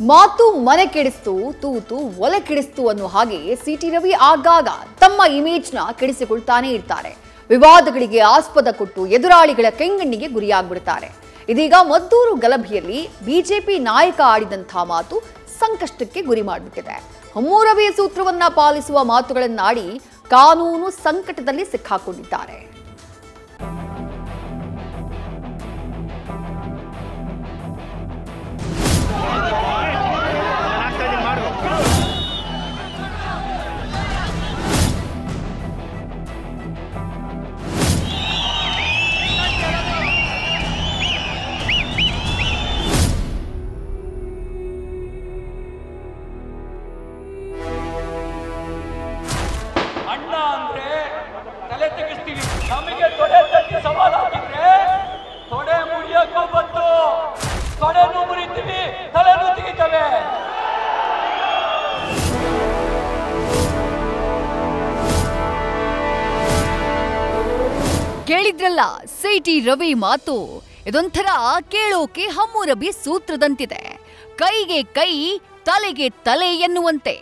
ಮಾತು ಮನೆ ಕೆಡಿಸ್ತು, ತೂತು ಒಲೆ ಕೆಡಿಸ್ತು ಅನ್ನೋ ಹಾಗೆ ಸಿಟಿ ರವಿ ಆಗಾಗ ತಮ್ಮ ಇಮೇಜ್ನ ಕೆಡಿಸಿಕೊಳ್ತಾನೆ ಇರ್ತಾರೆ. ವಿವಾದಗಳಿಗೆ ಆಸ್ಪದ ಕೊಟ್ಟು ಎದುರಾಳಿಗಳ ಕೆಂಗಣ್ಣಿಗೆ ಗುರಿಯಾಗ್ಬಿಡ್ತಾರೆ. ಇದೀಗ ಮದ್ದೂರು ಗಲಭೆಯಲ್ಲಿ ಬಿಜೆಪಿ ನಾಯಕ ಆಡಿದಂಥ ಮಾತು ಸಂಕಷ್ಟಕ್ಕೆ ಗುರಿ ಮಾಡಿಬಿಟ್ಟಿದೆ. ಹಮ್ಮೂರವಿ ಸೂತ್ರವನ್ನ ಪಾಲಿಸುವ ಮಾತುಗಳನ್ನಾಡಿ ಕಾನೂನು ಸಂಕಟದಲ್ಲಿ ಸಿಕ್ಕಾಕೊಂಡಿದ್ದಾರೆ. ಅಣ್ಣ ಅಂದ್ರೆ ತಲೆ ತೆಗಿಸ್ತೀವಿ, ನಮಗೆ ತೊಡೆ ತಟ್ಟಿ ಸವಾಲ್ ಹಾಕಿದ್ರೆ ತೊಡೆ ಮುರಿಯೋಕ್ಕೂ ಬಂತು, ತೊಡೆನೂ ಮುರಿತೀವಿ, ತಲೆನೂ ತೆಗಿತವೆ. ಕೇಳಿದ್ರಲ್ಲ ಸಿಟಿ ರವಿ ಮಾತು. ಇದೊಂಥರ ಕೇಳೋಕೆ ಹಮ್ಮೂರಬಿ ಸೂತ್ರದಂತಿದೆ. ಕೈಗೆ ಕೈ, ತಲೆಗೆ ತಲೆ ಎನ್ನುವಂತೆ.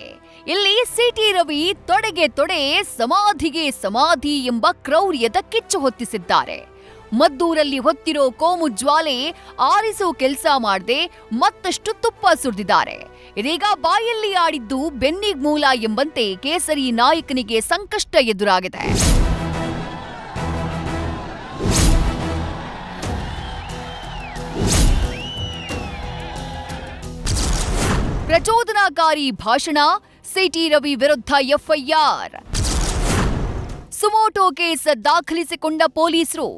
ಇಲ್ಲಿ ಸಿಟಿ ರವಿ ತೊಡೆಗೆ ತೊಡೆ, ಸಮಾಧಿಗೆ ಸಮಾಧಿ ಎಂಬ ಕ್ರೌರ್ಯದ ಕಿಚ್ಚು ಹೊತ್ತಿಸಿದ್ದಾರೆ. ಮದ್ದೂರಲ್ಲಿ ಹೊತ್ತಿರೋ ಕೋಮು ಜ್ವಾಲೆ ಆರಿಸೋ ಕೆಲಸ ಮಾಡದೆ ಮತ್ತಷ್ಟು ತುಪ್ಪ ಸುರಿದಿದ್ದಾರೆ. ಇದೀಗ ಬಾಯಲ್ಲಿ ಆಡಿದ್ದು ಬೆನ್ನಿಗ್ ಮೂಲ ಎಂಬಂತೆ ಕೇಸರಿ ನಾಯಕನಿಗೆ ಸಂಕಷ್ಟ ಎದುರಾಗಿದೆ. ಪ್ರಚೋದನಾಕಾರಿ ಭಾಷಣ, ಸಿಟಿ ರವಿ ವಿರುದ್ಧ ಎಫ್ಐಆರ್. ಸುಮೋಟೋ ಕೇಸ್ ದಾಖಲಿಸಿಕೊಂಡ ಪೊಲೀಸರು.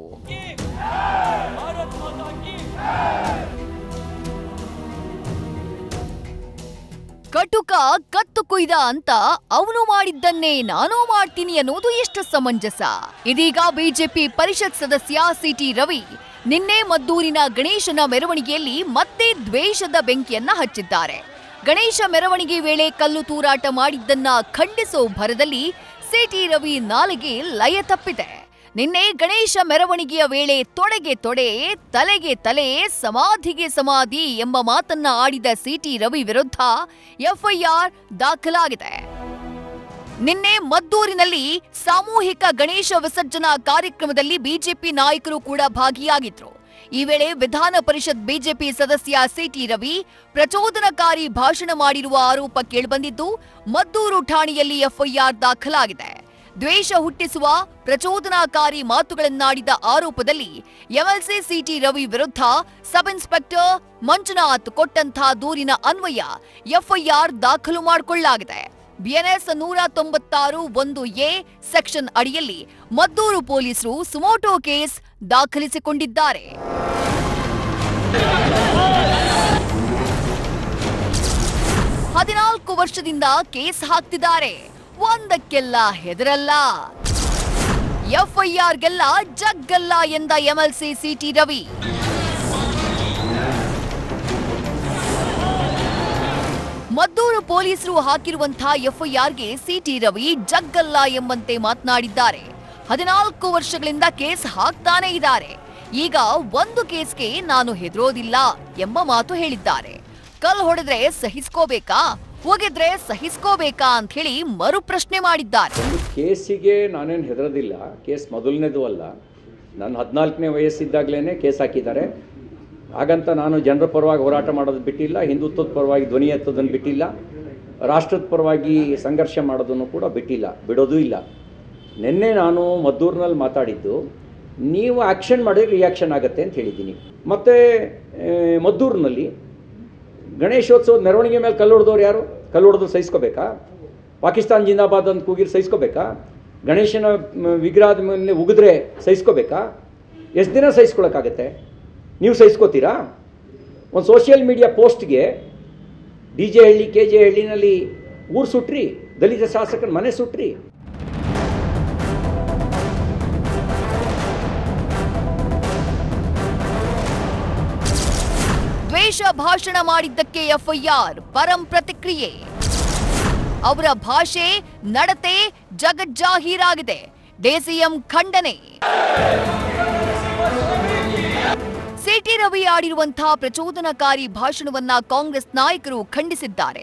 ಕಟುಕ ಕತ್ತು ಕೊಯ್ದ ಅಂತ ಅವನು ಮಾಡಿದ್ದನ್ನೇ ನಾನೂ ಮಾಡ್ತೀನಿ ಅನ್ನೋದು ಎಷ್ಟು ಸಮಂಜಸ. ಇದೀಗ ಬಿಜೆಪಿ ಪರಿಷತ್ ಸದಸ್ಯ ಸಿಟಿ ರವಿ ನಿನ್ನೆ ಮದ್ದೂರಿನ ಗಣೇಶನ ಮೆರವಣಿಗೆಯಲ್ಲಿ ಮತ್ತೆ ದ್ವೇಷದ ಬೆಂಕಿಯನ್ನ ಹಚ್ಚಿದ್ದಾರೆ. ಗಣೇಶ ಮೆರವಣಿಗೆ ವೇಳೆ ಕಲ್ಲು ತೂರಾಟ ಮಾಡಿದ್ದನ್ನ ಖಂಡಿಸೋ ಭರದಲ್ಲಿ ಸಿಟಿ ರವಿ ನಾಲಿಗೆ ಲಯ ತಪ್ಪಿದೆ. ನಿನ್ನೆ ಗಣೇಶ ಮೆರವಣಿಗೆಯ ವೇಳೆ ತೊಡೆಗೆ ತೊಡೆ, ತಲೆಗೆ ತಲೆ, ಸಮಾಧಿಗೆ ಸಮಾಧಿ ಎಂಬ ಮಾತನ್ನ ಆಡಿದ ಸಿಟಿ ರವಿ ವಿರುದ್ಧ ಎಫ್ಐಆರ್ ದಾಖಲಾಗಿದೆ. ನಿನ್ನೆ ಮದ್ದೂರಿನಲ್ಲಿ ಸಾಮೂಹಿಕ ಗಣೇಶ ವಿಸರ್ಜನಾ ಕಾರ್ಯಕ್ರಮದಲ್ಲಿ ಬಿಜೆಪಿ ನಾಯಕರು ಕೂಡ ಭಾಗಿಯಾಗಿದ್ರು. ಈ ವೇಳೆ ವಿಧಾನ ಪರಿಷತ್ ಬಿಜೆಪಿ ಸದಸ್ಯ ಸಿಟಿ ರವಿ ಪ್ರಚೋದನಕಾರಿ ಭಾಷಣ ಮಾಡಿರುವ ಆರೋಪ ಕೇಳಿಬಂದಿದ್ದು, ಮದ್ದೂರು ಠಾಣೆಯಲ್ಲಿ ಎಫ್ಐಆರ್ ದಾಖಲಾಗಿದೆ. ದ್ವೇಷ ಹುಟ್ಟಿಸುವ ಪ್ರಚೋದನಾಕಾರಿ ಮಾತುಗಳನ್ನಾಡಿದ ಆರೋಪದಲ್ಲಿ ಎಂಎಲ್ಸಿ ಸಿಟಿ ರವಿ ವಿರುದ್ಧ ಸಬ್ ಇನ್ಸ್ಪೆಕ್ಟರ್ ಮಂಜುನಾಥ್ ಕೊಟ್ಟಂಥ ದೂರಿನ ಅನ್ವಯ ಎಫ್ಐಆರ್ ದಾಖಲು ಮಾಡಿಕೊಳ್ಳಲಾಗಿದೆ. ಬಿಎನ್ಎಸ್ 196(1)(a) ಸೆಕ್ಷನ್ ಅಡಿಯಲ್ಲಿ ಮದ್ದೂರು ಪೊಲೀಸರು ಸುಮೋಟೋ ಕೇಸ್ ದಾಖಲಿಸಿಕೊಂಡಿದ್ದಾರೆ. ಹದಿನಾಲ್ಕು ವರ್ಷದಿಂದ ಕೇಸ್ ಹಾಕ್ತಿದ್ದಾರೆ. ಒಂದಕ್ಕೆಲ್ಲ ಹೆದರಲ್ಲ, ಎಫ್ಐಆರ್ಗೆಲ್ಲ ಜಗ್ಗಲ್ಲ ಎಂದ ಎಂಎಲ್ಸಿ ಸಿಟಿ ರವಿ. ಮದ್ದೂರು ಪೊಲೀಸರು ಹಾಕಿರುವಂತಹ ಎಫ್ಐಆರ್ಗೆ ಸಿಟಿ ರವಿ ಜಗ್ಗಲ್ಲ ಎಂಬಂತೆ ಮಾತನಾಡಿದ್ದಾರೆ. 14 ವರ್ಷಗಳಿಂದ ಕೇಸ್ ಹಾಕ್ತಾನೆ ಇದ್ದಾರೆ. ಈಗ ಒಂದು ಕೇಸ್ಗೆ ನಾನು ಹೆದರೋದಿಲ್ಲ ಎಂಬ ಮಾತು ಹೇಳಿದ್ದಾರೆ. ಕಲ್ ಹೊಡೆದ್ರೆ ಸಹಿಸ್ಕೋಬೇಕಾ, ಹೋಗಿದ್ರೆ ಸಹಿಸ್ಕೋಬೇಕಾ ಅಂತ ಹೇಳಿ ಮರು ಪ್ರಶ್ನೆ ಮಾಡಿದ್ದಾರೆ. ಕೇಸಿಗೆ ನಾನೇನು ಹೆದರೋದಿಲ್ಲ. ಕೇಸ್ ಮೊದಲನೇದು ಅಲ್ಲ. ನಾನು 14ನೇ ವಯಸ್ಸಿದ್ದಾಗಲೇ ಕೇಸ್ ಹಾಕಿದ್ದಾರೆ. ಹಾಗಂತ ನಾನು ಜನರ ಪರವಾಗಿ ಹೋರಾಟ ಮಾಡೋದು ಬಿಟ್ಟಿಲ್ಲ, ಹಿಂದುತ್ವದ ಪರವಾಗಿ ಧ್ವನಿ ಎತ್ತೋದನ್ನು ಬಿಟ್ಟಿಲ್ಲ, ರಾಷ್ಟ್ರದ ಪರವಾಗಿ ಸಂಘರ್ಷ ಮಾಡೋದನ್ನು ಕೂಡ ಬಿಟ್ಟಿಲ್ಲ, ಬಿಡೋದೂ ಇಲ್ಲ. ನಿನ್ನೆ ನಾನು ಮದ್ದೂರಿನಲ್ಲಿ ಮಾತಾಡಿದ್ದು, ನೀವು ಆ್ಯಕ್ಷನ್ ಮಾಡಿದ್ರೆ ರಿಯಾಕ್ಷನ್ ಆಗುತ್ತೆ ಅಂತ ಹೇಳಿದ್ದೀನಿ. ಮತ್ತು ಮದ್ದೂರಿನಲ್ಲಿ ಗಣೇಶೋತ್ಸವದ ಮೆರವಣಿಗೆ ಮೇಲೆ ಕಲ್ಲು ಹೊಡೆದವ್ರು ಯಾರು? ಕಲ್ಲು ಹೊಡೆದು ಸಹಿಸ್ಕೋಬೇಕಾ? ಪಾಕಿಸ್ತಾನ ಜಿಂದಾಬಾದ್ ಅಂತ ಕೂಗಿರು ಸಹಿಸ್ಕೋಬೇಕಾ? ಗಣೇಶನ ವಿಗ್ರಹದ ಮೇಲೆ ಉಗಿದ್ರೆ ಸಹಿಸ್ಕೋಬೇಕಾ? ಎಷ್ಟು ದಿನ ಸಹಿಸ್ಕೊಳಕ್ಕಾಗತ್ತೆ? ನೀವು ಸಹಿಸ್ಕೋತೀರಾ? ಒಂದು ಸೋಷಿಯಲ್ ಮೀಡಿಯಾ ಪೋಸ್ಟ್ಗೆ DJ ಹಳ್ಳಿ KJ ಹಳ್ಳಿನಲ್ಲಿ ಊರು ಸುಟ್ರಿ, ದಲಿತ ಶಾಸಕನ ಮನೆ ಸುಟ್ರಿ. ದ್ವೇಷ ಭಾಷಣ ಮಾಡಿದ್ದಕ್ಕೆ ಎಫ್ಐಆರ್, ಪರಂ ಪ್ರತಿಕ್ರಿಯೆ. ಅವರ ಭಾಷೆ, ನಡತೆ ಜಗಜ್ಜಾಹೀರಾಗಿದೆ. ಡಿಸಿಎಂ ಖಂಡನೆ. ಸಿಟಿ ರವಿ ಆಡಿರುವಂತಹ ಪ್ರಚೋದನಕಾರಿ ಭಾಷಣವನ್ನ ಕಾಂಗ್ರೆಸ್ ನಾಯಕರು ಖಂಡಿಸಿದ್ದಾರೆ.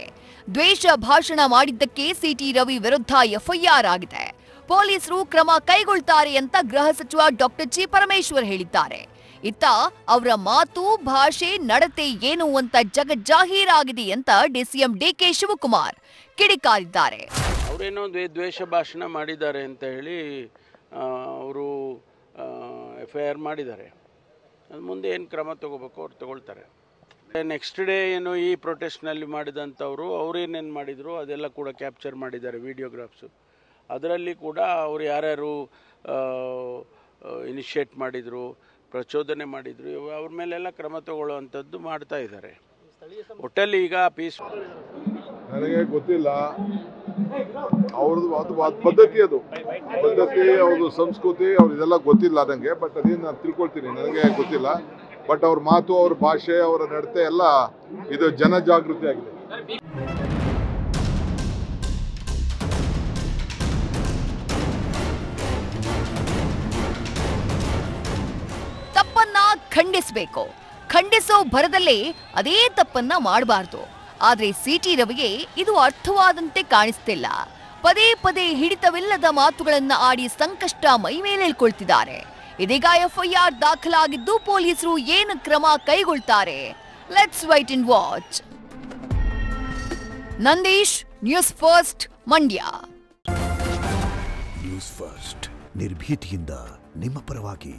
ದ್ವೇಷ ಭಾಷಣ ಮಾಡಿದ್ದಕ್ಕೆ ಸಿಟಿ ರವಿ ವಿರುದ್ಧ ಎಫ್ಐಆರ್ ಆಗಿದೆ. ಪೊಲೀಸರು ಕ್ರಮ ಕೈಗೊಳ್ತಾರೆ ಅಂತ ಗೃಹ ಸಚಿವ ಡಾಕ್ಟರ್ ಜಿ ಪರಮೇಶ್ವರ್ ಹೇಳಿದ್ದಾರೆ. ಇತ್ತ ಅವರ ಮಾತು, ಭಾಷೆ, ನಡತೆ ಏನು ಅಂತ ಜಗಜ್ಜಾಹೀರಾಗಿದೆ ಅಂತ ಡಿಸಿಎಂ ಡಿಕೆ ಶಿವಕುಮಾರ್ ಕಿಡಿಕಾರಿದ್ದಾರೆ. ಅವರೇನೋ ದ್ವೇಷ ಭಾಷಣ ಮಾಡಿದ್ದಾರೆ ಅಂತ ಹೇಳಿ ಅವರು ಎಫ್ಐಆರ್ ಮಾಡಿದ್ದಾರೆ. ಅದು ಮುಂದೆ ಏನು ಕ್ರಮ ತಗೋಬೇಕು ಅವ್ರು ತಗೊಳ್ತಾರೆ. ನೆಕ್ಸ್ಟ್ ಡೇ ಏನು ಈ ಪ್ರೊಟೆಸ್ಟ್ನಲ್ಲಿ ಮಾಡಿದಂಥವ್ರು ಅವರೇನೇನು ಮಾಡಿದರು ಅದೆಲ್ಲ ಕೂಡ ಕ್ಯಾಪ್ಚರ್ ಮಾಡಿದ್ದಾರೆ ವಿಡಿಯೋಗ್ರಾಫ್ಸು. ಅದರಲ್ಲಿ ಕೂಡ ಅವರು ಯಾರ್ಯಾರು ಇನಿಷಿಯೇಟ್ ಮಾಡಿದರು, ಪ್ರಚೋದನೆ ಮಾಡಿದರು, ಅವ್ರ ಮೇಲೆಲ್ಲ ಕ್ರಮ ತಗೊಳ್ಳುವಂಥದ್ದು ಮಾಡ್ತಾ ಇದ್ದಾರೆ. ಒಟ್ಟಲ್ಲಿ ಈಗ ಪೀಸ್ ನನಗೆ ಗೊತ್ತಿಲ್ಲ, ಅವ್ರದ್ದು ಅದು ಪದ್ಧತಿ, ಅದು ಪದ್ಧತಿ, ಅವ್ರದ್ದು ಸಂಸ್ಕೃತಿ, ಅವ್ರು ಇದೆಲ್ಲ ಗೊತ್ತಿಲ್ಲ ನನಗೆ. ಬಟ್ ಅದೇನು ನಾನು ತಿಳ್ಕೊಳ್ತೀನಿ, ನನಗೆ ಗೊತ್ತಿಲ್ಲ. ಬಟ್ ಅವ್ರ ಮಾತು, ಅವ್ರ ಭಾಷೆ, ಅವರ ನಡತೆ ಎಲ್ಲ ಇದು ಜನಜಾಗೃತಿ ಆಗಿದೆ. ತಪ್ಪನ್ನ ಖಂಡಿಸಬೇಕು, ಖಂಡಿಸೋ ಭರದಲ್ಲೇ ಅದೇ ತಪ್ಪನ್ನ ಮಾಡಬಾರ್ದು. ಆದ್ರೆ ಸಿಟಿ ರವಿಗೆ ಇದು ಅರ್ಥವಾದಂತೆ ಕಾಣಿಸ್ತಿಲ್ಲ. ಪದೇ ಪದೇ ಹಿಡಿತವಿಲ್ಲದ ಮಾತುಗಳನ್ನ ಆಡಿ ಸಂಕಷ್ಟ ಮೈ ಮೇಲೆ ಹೇಳ್ಕೊಳ್ತಿದ್ದಾರೆ. ಇದೀಗ ಎಫ್ಐಆರ್ ದಾಖಲಾಗಿದ್ದು ಪೊಲೀಸರು ಏನು ಕ್ರಮ ಕೈಗೊಳ್ತಾರೆ? Let's wait and watch. Nandish, news first, Mandya. News first ನಿರ್ಭೀತಿಯಿಂದ ನಿಮ್ಮ ಪರವಾಗಿ.